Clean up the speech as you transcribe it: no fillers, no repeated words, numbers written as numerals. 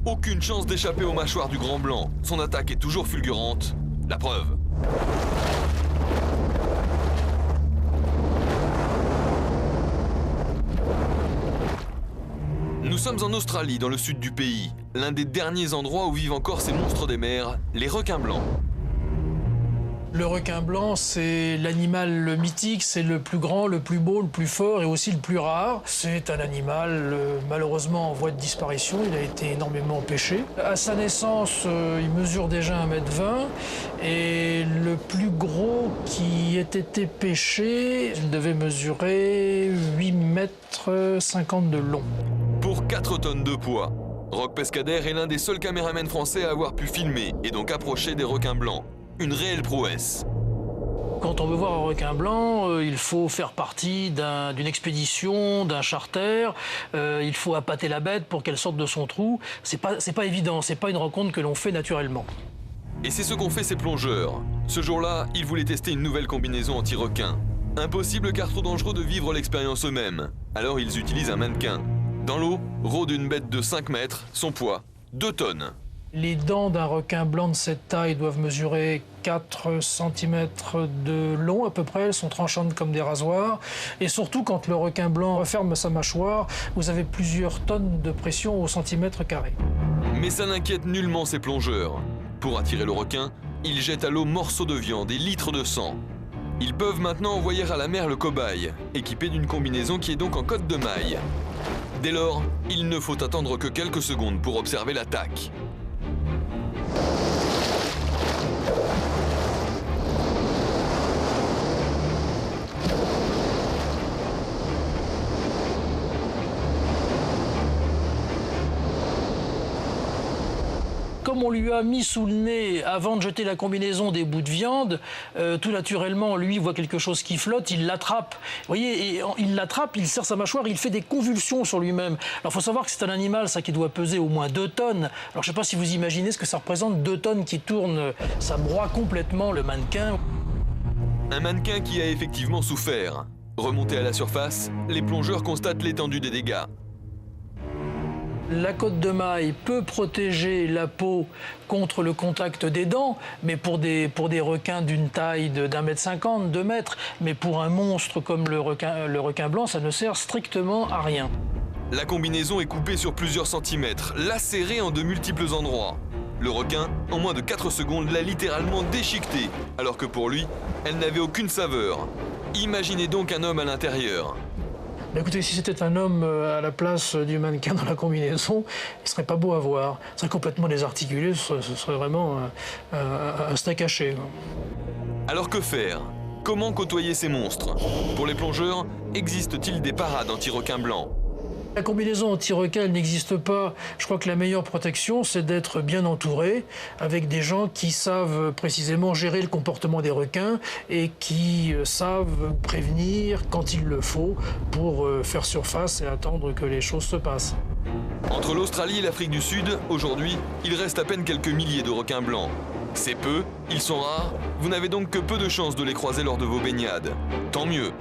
Aucune chance d'échapper aux mâchoires du grand blanc. Son attaque est toujours fulgurante. La preuve. Nous sommes en Australie, dans le sud du pays, l'un des derniers endroits où vivent encore ces monstres des mers, les requins blancs. Le requin blanc, c'est l'animal mythique, c'est le plus grand, le plus beau, le plus fort et aussi le plus rare. C'est un animal malheureusement en voie de disparition, il a été énormément pêché. À sa naissance, il mesure déjà 1,20 m et le plus gros qui ait été pêché, il devait mesurer 8,50 m de long. Pour 4 tonnes de poids, Roch Pescadère est l'un des seuls caméramans français à avoir pu filmer et donc approcher des requins blancs. Une réelle prouesse. Quand on veut voir un requin blanc, il faut faire partie d'une expédition, d'un charter. Il faut appâter la bête pour qu'elle sorte de son trou. C'est pas évident, c'est pas une rencontre que l'on fait naturellement. Et c'est ce qu'ont fait ces plongeurs. Ce jour-là, ils voulaient tester une nouvelle combinaison anti-requin. Impossible car trop dangereux de vivre l'expérience eux-mêmes. Alors ils utilisent un mannequin. Dans l'eau, rôde une bête de 5 mètres, son poids, 2 tonnes. Les dents d'un requin blanc de cette taille doivent mesurer 4 cm de long à peu près, elles sont tranchantes comme des rasoirs. Et surtout, quand le requin blanc referme sa mâchoire, vous avez plusieurs tonnes de pression au centimètre carré. Mais ça n'inquiète nullement ces plongeurs. Pour attirer le requin, ils jettent à l'eau morceaux de viande et litres de sang. Ils peuvent maintenant envoyer à la mer le cobaye, équipé d'une combinaison qui est donc en cotte de maille. Dès lors, il ne faut attendre que quelques secondes pour observer l'attaque. Comme on lui a mis sous le nez, avant de jeter la combinaison, des bouts de viande, tout naturellement, lui voit quelque chose qui flotte, il l'attrape. Vous voyez, il l'attrape, il serre sa mâchoire, il fait des convulsions sur lui-même. Alors il faut savoir que c'est un animal, ça, qui doit peser au moins 2 tonnes. Alors je ne sais pas si vous imaginez ce que ça représente, 2 tonnes qui tournent, ça broie complètement le mannequin. Un mannequin qui a effectivement souffert. Remonté à la surface, les plongeurs constatent l'étendue des dégâts. La cotte de maille peut protéger la peau contre le contact des dents, mais pour des requins d'une taille d'1,50 m, 2 mètres, mais pour un monstre comme le requin blanc, ça ne sert strictement à rien. La combinaison est coupée sur plusieurs centimètres, lacérée en de multiples endroits. Le requin, en moins de 4 secondes, l'a littéralement déchiquetée, alors que pour lui, elle n'avait aucune saveur. Imaginez donc un homme à l'intérieur. Mais écoutez, si c'était un homme à la place du mannequin dans la combinaison, il serait pas beau à voir. Il serait complètement désarticulé, ce serait vraiment un steak haché. Alors que faire? Comment côtoyer ces monstres? Pour les plongeurs, existe-t-il des parades anti-requins blancs? La combinaison anti-requin, elle n'existe pas. Je crois que la meilleure protection, c'est d'être bien entouré, avec des gens qui savent précisément gérer le comportement des requins et qui savent prévenir quand il le faut pour faire surface et attendre que les choses se passent. Entre l'Australie et l'Afrique du Sud, aujourd'hui, il reste à peine quelques milliers de requins blancs. C'est peu, ils sont rares, vous n'avez donc que peu de chances de les croiser lors de vos baignades. Tant mieux.